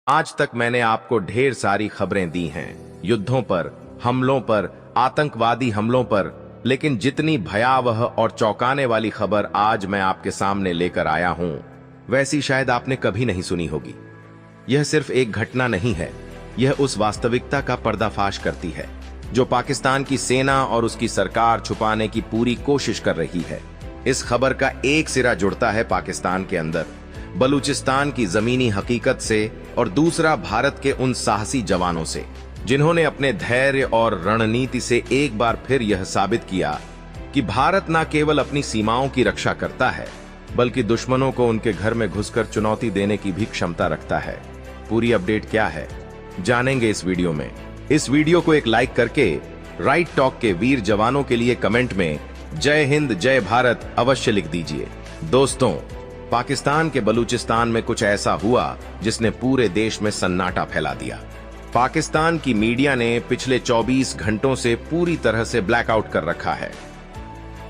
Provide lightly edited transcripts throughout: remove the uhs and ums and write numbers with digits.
आज तक मैंने आपको ढेर सारी खबरें दी हैं, युद्धों पर, हमलों पर, आतंकवादी हमलों पर, लेकिन जितनी भयावह और चौंकाने वाली खबर आज मैं आपके सामने लेकर आया हूं, वैसी शायद आपने कभी नहीं सुनी होगी। यह सिर्फ एक घटना नहीं है, यह उस वास्तविकता का पर्दाफाश करती है जो पाकिस्तान की सेना और उसकी सरकार छुपाने की पूरी कोशिश कर रही है। इस खबर का एक सिरा जुड़ता है पाकिस्तान के अंदर बलूचिस्तान की जमीनी हकीकत से और दूसरा भारत के उन साहसी जवानों से जिन्होंने अपने धैर्य और रणनीति से एक बार फिर यह साबित किया कि भारत न केवल अपनी सीमाओं की रक्षा करता है बल्कि दुश्मनों को उनके घर में घुसकर चुनौती देने की भी क्षमता रखता है। पूरी अपडेट क्या है जानेंगे इस वीडियो में। इस वीडियो को एक लाइक करके राइट टॉक के वीर जवानों के लिए कमेंट में जय हिंद जय भारत अवश्य लिख दीजिए। दोस्तों, पाकिस्तान के बलूचिस्तान में कुछ ऐसा हुआ जिसने पूरे देश में सन्नाटा फैला दिया। पाकिस्तान की मीडिया ने पिछले 24 घंटों से पूरी तरह से ब्लैकआउट कर रखा है।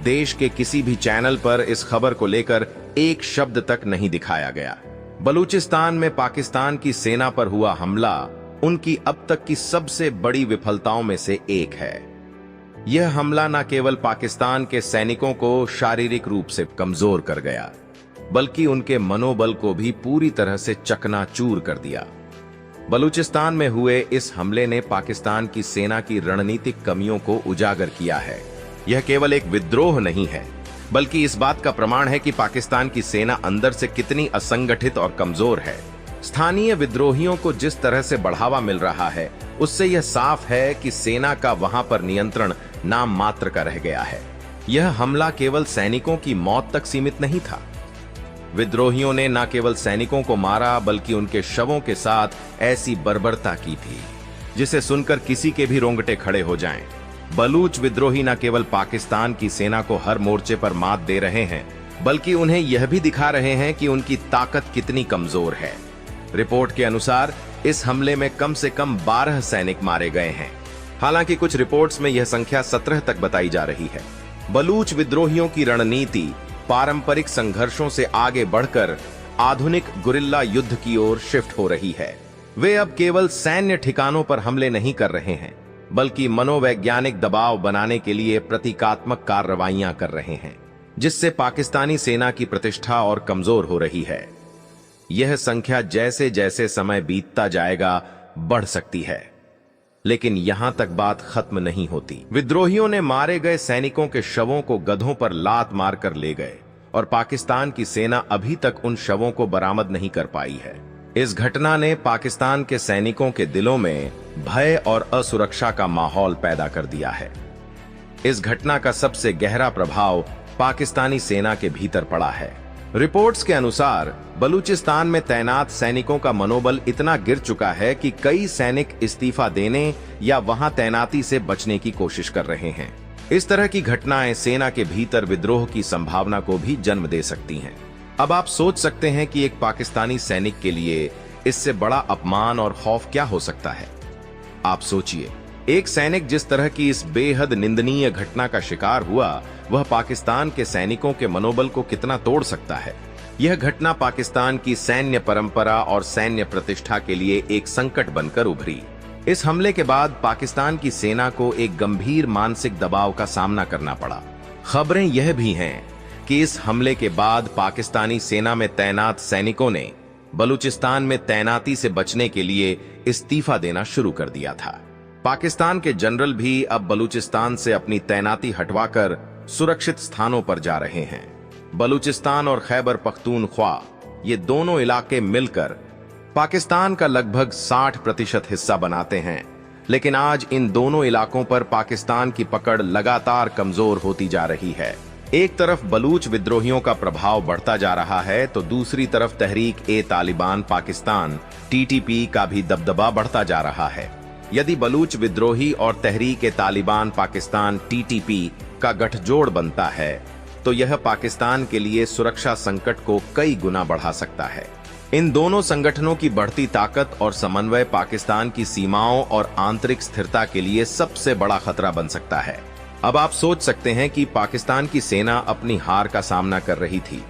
देश के किसी भी चैनल पर इस खबर को लेकर एक शब्द तक नहीं दिखाया गया। बलूचिस्तान में पाकिस्तान की सेना पर हुआ हमला उनकी अब तक की सबसे बड़ी विफलताओं में से एक है। यह हमला न केवल पाकिस्तान के सैनिकों को शारीरिक रूप से कमजोर कर गया बल्कि उनके मनोबल को भी पूरी तरह से चकनाचूर कर दिया। बलूचिस्तान में हुए इस हमले ने पाकिस्तान की सेना की रणनीतिक कमियों को उजागर किया है। यह केवल एक विद्रोह नहीं है बल्कि इस बात का प्रमाण है कि पाकिस्तान की सेना अंदर से कितनी असंगठित और कमजोर है। स्थानीय विद्रोहियों को जिस तरह से बढ़ावा मिल रहा है उससे यह साफ है कि सेना का वहां पर नियंत्रण नाम मात्र का रह गया है। यह हमला केवल सैनिकों की मौत तक सीमित नहीं था। विद्रोहियों ने न केवल सैनिकों को मारा बल्कि उनके शवों के साथ ऐसी बर्बरता की थी जिसे सुनकर किसी के भी रोंगटे खड़े हो जाएं। बलूच विद्रोही न केवल पाकिस्तान की सेना को हर मोर्चे पर मात दे रहे हैं बल्कि उन्हें यह भी दिखा रहे हैं कि उनकी ताकत कितनी कमजोर है। रिपोर्ट के अनुसार इस हमले में कम से कम 12 सैनिक मारे गए हैं। हालांकि कुछ रिपोर्ट्स में यह संख्या 17 तक बताई जा रही है। बलूच विद्रोहियों की रणनीति पारंपरिक संघर्षों से आगे बढ़कर आधुनिक गुरिल्ला युद्ध की ओर शिफ्ट हो रही है। वे अब केवल सैन्य ठिकानों पर हमले नहीं कर रहे हैं बल्कि मनोवैज्ञानिक दबाव बनाने के लिए प्रतीकात्मक कार्रवाइयां कर रहे हैं जिससे पाकिस्तानी सेना की प्रतिष्ठा और कमजोर हो रही है। यह संख्या जैसे जैसे समय बीतता जाएगा बढ़ सकती है, लेकिन यहां तक बात खत्म नहीं होती। विद्रोहियों ने मारे गए सैनिकों के शवों को गधों पर लात मारकर ले गए और पाकिस्तान की सेना अभी तक उन शवों को बरामद नहीं कर पाई है। इस घटना ने पाकिस्तान के सैनिकों के दिलों में भय और असुरक्षा का माहौल पैदा कर दिया है। इस घटना का सबसे गहरा प्रभाव पाकिस्तानी सेना के भीतर पड़ा है। रिपोर्ट्स के अनुसार बलूचिस्तान में तैनात सैनिकों का मनोबल इतना गिर चुका है कि कई सैनिक इस्तीफा देने या वहां तैनाती से बचने की कोशिश कर रहे हैं। इस तरह की घटनाएं सेना के भीतर विद्रोह की संभावना को भी जन्म दे सकती हैं। अब आप सोच सकते हैं कि एक पाकिस्तानी सैनिक के लिए इससे बड़ा अपमान और खौफ क्या हो सकता है। आप सोचिए, एक सैनिक जिस तरह की इस बेहद निंदनीय घटना का शिकार हुआ वह पाकिस्तान के सैनिकों के मनोबल को कितना तोड़ सकता है। यह घटना पाकिस्तान की सैन्य परंपरा और सैन्य प्रतिष्ठा के लिए एक संकट बनकर उभरी। इस हमले के बाद पाकिस्तान की सेना को एक गंभीर मानसिक दबाव का सामना करना पड़ा। खबरें यह भी हैं कि इस हमले के बाद पाकिस्तानी सेना में तैनात सैनिकों ने बलूचिस्तान में तैनाती से बचने के लिए इस्तीफा देना शुरू कर दिया था। पाकिस्तान के जनरल भी अब बलूचिस्तान से अपनी तैनाती हटवाकर सुरक्षित स्थानों पर जा रहे हैं। बलूचिस्तान और खैबर पख्तूनख्वा ये दोनों इलाके मिलकर पाकिस्तान का लगभग 60% हिस्सा बनाते हैं, लेकिन आज इन दोनों इलाकों पर पाकिस्तान की पकड़ लगातार कमजोर होती जा रही है। एक तरफ बलूच विद्रोहियों का प्रभाव बढ़ता जा रहा है तो दूसरी तरफ तहरीक-ए-तालिबान पाकिस्तान TTP का भी दबदबा बढ़ता जा रहा है। यदि बलूच विद्रोही और तहरीक-ए-तालिबान पाकिस्तान TTP का गठजोड़ बनता है तो यह पाकिस्तान के लिए सुरक्षा संकट को कई गुना बढ़ा सकता है। इन दोनों संगठनों की बढ़ती ताकत और समन्वय पाकिस्तान की सीमाओं और आंतरिक स्थिरता के लिए सबसे बड़ा खतरा बन सकता है। अब आप सोच सकते हैं कि पाकिस्तान की सेना अपनी हार का सामना कर रही थी,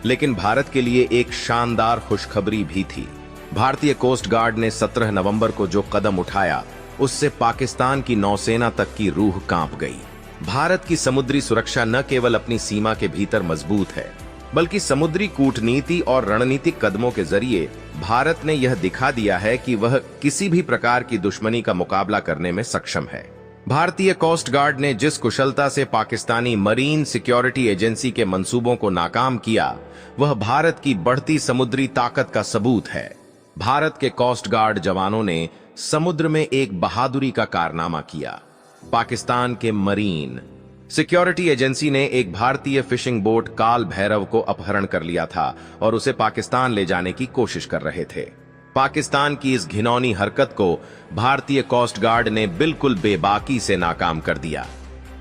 लेकिन भारत के लिए एक शानदार खुशखबरी भी थी। भारतीय कोस्ट गार्ड ने 17 नवंबर को जो कदम उठाया, उससे पाकिस्तान की नौसेना तक की रूह कांप गई। भारत की समुद्री सुरक्षा न केवल अपनी सीमा के भीतर मजबूत है, बल्कि समुद्री कूटनीति और रणनीतिक कदमों के जरिए भारत ने यह दिखा दिया है कि वह किसी भी प्रकार की दुश्मनी का मुकाबला करने में सक्षम है। भारतीय कोस्ट गार्ड ने जिस कुशलता से पाकिस्तानी मरीन सिक्योरिटी एजेंसी के मंसूबों को नाकाम किया, वह भारत की बढ़ती समुद्री ताकत का सबूत है। भारत के कोस्ट गार्ड जवानों ने समुद्र में एक बहादुरी का कारनामा किया। पाकिस्तान के मरीन सिक्योरिटी एजेंसी ने एक भारतीय फिशिंग बोट काल भैरव को अपहरण कर लिया था और उसे पाकिस्तान ले जाने की कोशिश कर रहे थे। पाकिस्तान की इस घिनौनी हरकत को भारतीय कोस्ट गार्ड ने बिल्कुल बेबाकी से नाकाम कर दिया।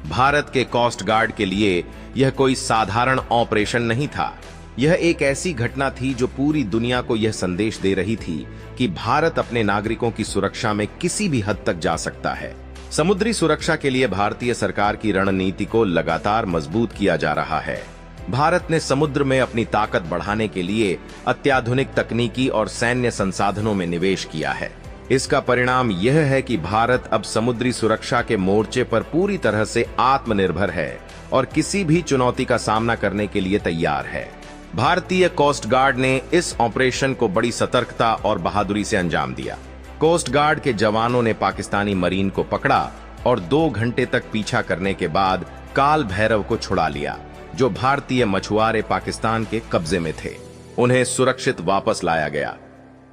भारत के कोस्ट गार्ड के लिए यह कोई साधारण ऑपरेशन नहीं था। यह एक ऐसी घटना थी जो पूरी दुनिया को यह संदेश दे रही थी कि भारत अपने नागरिकों की सुरक्षा में किसी भी हद तक जा सकता है। समुद्री सुरक्षा के लिए भारतीय सरकार की रणनीति को लगातार मजबूत किया जा रहा है। भारत ने समुद्र में अपनी ताकत बढ़ाने के लिए अत्याधुनिक तकनीकी और सैन्य संसाधनों में निवेश किया है। इसका परिणाम यह है कि भारत अब समुद्री सुरक्षा के मोर्चे पर पूरी तरह से आत्मनिर्भर है और किसी भी चुनौती का सामना करने के लिए तैयार है। भारतीय कोस्ट गार्ड ने इस ऑपरेशन को बड़ी सतर्कता और बहादुरी से अंजाम दिया। कोस्ट गार्ड के जवानों ने पाकिस्तानी मरीन को पकड़ा और 2 घंटे तक पीछा करने के बाद काल भैरव को छुड़ा लिया, जो भारतीय मछुआरे पाकिस्तान के कब्जे में थे। उन्हें सुरक्षित वापस लाया गया।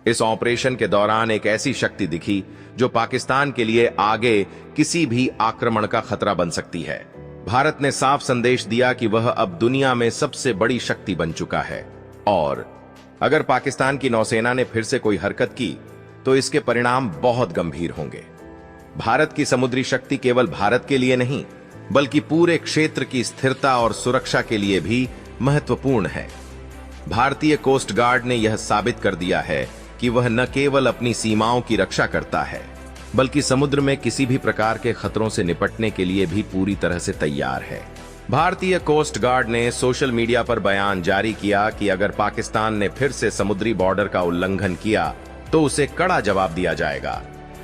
इस ऑपरेशन के दौरान एक ऐसी शक्ति दिखी जो पाकिस्तान के लिए आगे किसी भी आक्रमण का खतरा बन सकती है। भारत ने साफ संदेश दिया कि वह अब दुनिया में सबसे बड़ी शक्ति बन चुका है और अगर पाकिस्तान की नौसेना ने फिर से कोई हरकत की तो इसके परिणाम बहुत गंभीर होंगे। भारत की समुद्री शक्ति केवल भारत के लिए नहीं, बल्कि पूरे क्षेत्र की स्थिरता और सुरक्षा के लिए भी महत्वपूर्ण है। भारतीय कोस्ट गार्ड ने यह साबित कर दिया है कि वह न केवल अपनी सीमाओं की रक्षा करता है, बल्कि समुद्र में किसी भी प्रकार के खतरों से निपटने के लिए भी पूरी तरह से तैयार है। भारतीय कोस्ट गार्ड ने सोशल मीडिया पर बयान जारी किया कि अगर पाकिस्तान ने फिर से समुद्री बॉर्डर का उल्लंघन किया तो उसे कड़ा जवाब दिया जाएगा।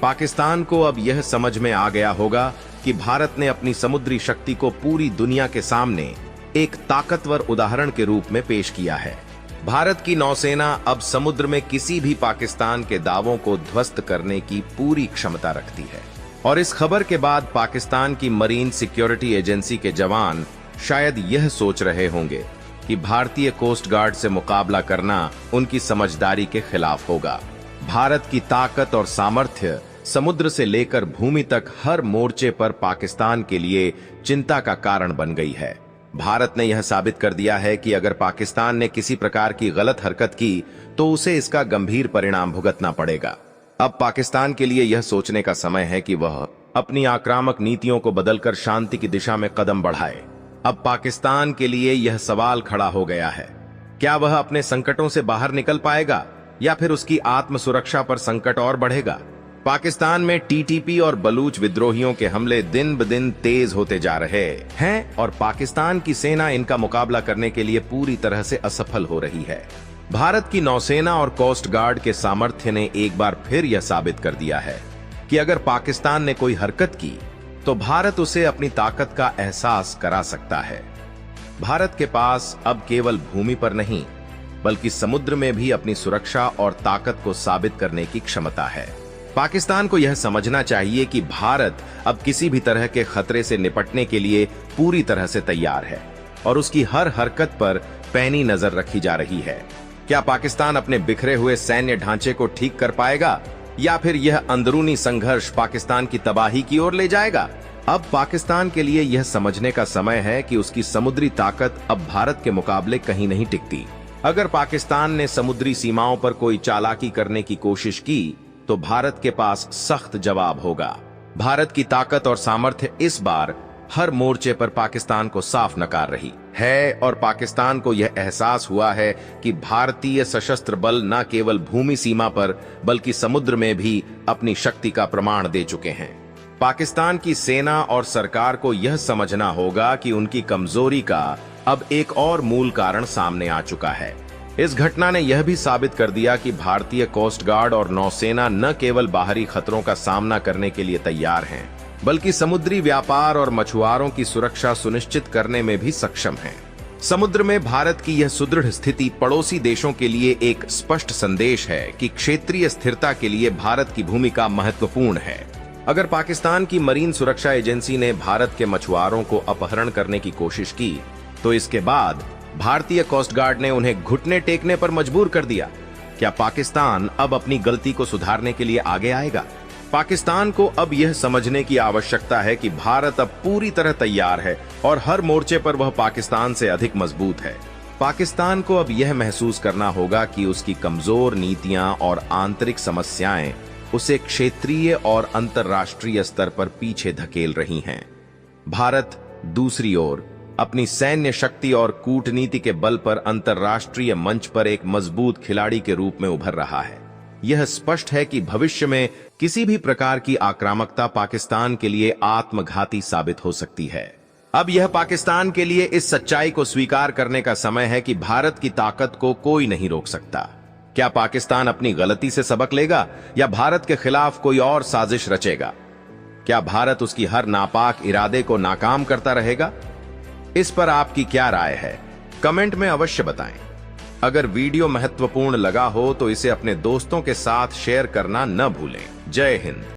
पाकिस्तान को अब यह समझ में आ गया होगा कि भारत ने अपनी समुद्री शक्ति को पूरी दुनिया के सामने एक ताकतवर उदाहरण के रूप में पेश किया है। भारत की नौसेना अब समुद्र में किसी भी पाकिस्तान के दावों को ध्वस्त करने की पूरी क्षमता रखती है और इस खबर के बाद पाकिस्तान की मरीन सिक्योरिटी एजेंसी के जवान शायद यह सोच रहे होंगे कि भारतीय कोस्ट गार्ड से मुकाबला करना उनकी समझदारी के खिलाफ होगा। भारत की ताकत और सामर्थ्य समुद्र से लेकर भूमि तक हर मोर्चे पर पाकिस्तान के लिए चिंता का कारण बन गई है। भारत ने यह साबित कर दिया है कि अगर पाकिस्तान ने किसी प्रकार की गलत हरकत की तो उसे इसका गंभीर परिणाम भुगतना पड़ेगा। अब पाकिस्तान के लिए यह सोचने का समय है कि वह अपनी आक्रामक नीतियों को बदलकर शांति की दिशा में कदम बढ़ाए। अब पाकिस्तान के लिए यह सवाल खड़ा हो गया है, क्या वह अपने संकटों से बाहर निकल पाएगा या फिर उसकी आत्म सुरक्षा पर संकट और बढ़ेगा। पाकिस्तान में टीटीपी और बलूच विद्रोहियों के हमले दिन ब दिन तेज होते जा रहे हैं और पाकिस्तान की सेना इनका मुकाबला करने के लिए पूरी तरह से असफल हो रही है। भारत की नौसेना और कोस्ट गार्ड के सामर्थ्य ने एक बार फिर यह साबित कर दिया है कि अगर पाकिस्तान ने कोई हरकत की तो भारत उसे अपनी ताकत का एहसास करा सकता है। भारत के पास अब केवल भूमि पर नहीं, बल्कि समुद्र में भी अपनी सुरक्षा और ताकत को साबित करने की क्षमता है। पाकिस्तान को यह समझना चाहिए कि भारत अब किसी भी तरह के खतरे से निपटने के लिए पूरी तरह से तैयार है और उसकी हर हरकत पर पैनी नजर रखी जा रही है। क्या पाकिस्तान अपने बिखरे हुए सैन्य ढांचे को ठीक कर पाएगा या फिर यह अंदरूनी संघर्ष पाकिस्तान की तबाही की ओर ले जाएगा? अब पाकिस्तान के लिए यह समझने का समय है कि उसकी समुद्री ताकत अब भारत के मुकाबले कहीं नहीं टिकती। अगर पाकिस्तान ने समुद्री सीमाओं पर कोई चालाकी करने की कोशिश की तो भारत के पास सख्त जवाब होगा। भारत की ताकत और सामर्थ्य इस बार हर मोर्चे पर पाकिस्तान को साफ नकार रही है और पाकिस्तान को यह एहसास हुआ है कि भारतीय सशस्त्र बल न केवल भूमि सीमा पर बल्कि समुद्र में भी अपनी शक्ति का प्रमाण दे चुके हैं। पाकिस्तान की सेना और सरकार को यह समझना होगा कि उनकी कमजोरी का अब एक और मूल कारण सामने आ चुका है। इस घटना ने यह भी साबित कर दिया कि भारतीय कोस्ट गार्ड और नौसेना न केवल बाहरी खतरों का सामना करने के लिए तैयार हैं, बल्कि समुद्री व्यापार और मछुआरों की सुरक्षा सुनिश्चित करने में भी सक्षम हैं। समुद्र में भारत की यह सुदृढ़ स्थिति पड़ोसी देशों के लिए एक स्पष्ट संदेश है कि क्षेत्रीय स्थिरता के लिए भारत की भूमिका महत्वपूर्ण है। अगर पाकिस्तान की मरीन सुरक्षा एजेंसी ने भारत के मछुआरों को अपहरण करने की कोशिश की, तो इसके बाद भारतीय कोस्ट गार्ड ने उन्हें घुटने टेकने पर मजबूर कर दिया। क्या पाकिस्तान अब अपनी गलती को सुधारने के लिए आगे आएगा? पाकिस्तान को अब यह समझने की आवश्यकता है कि भारत अब पूरी तरह तैयार है और हर मोर्चे पर वह पाकिस्तान से अधिक मजबूत है। पाकिस्तान को अब यह महसूस करना होगा कि उसकी कमजोर नीतियां और आंतरिक समस्याएं उसे क्षेत्रीय और अंतर्राष्ट्रीय स्तर पर पीछे धकेल रही हैं। भारत दूसरी ओर अपनी सैन्य शक्ति और कूटनीति के बल पर अंतर्राष्ट्रीय मंच पर एक मजबूत खिलाड़ी के रूप में उभर रहा है। यह स्पष्ट है कि भविष्य में किसी भी प्रकार की आक्रामकता पाकिस्तान के लिए आत्मघाती साबित हो सकती है। अब यह पाकिस्तान के लिए इस सच्चाई को स्वीकार करने का समय है कि भारत की ताकत को कोई नहीं रोक सकता। क्या पाकिस्तान अपनी गलती से सबक लेगा या भारत के खिलाफ कोई और साजिश रचेगा? क्या भारत उसकी हर नापाक इरादे को नाकाम करता रहेगा? इस पर आपकी क्या राय है? कमेंट में अवश्य बताएं। अगर वीडियो महत्वपूर्ण लगा हो तो इसे अपने दोस्तों के साथ शेयर करना न भूलें। जय हिंद।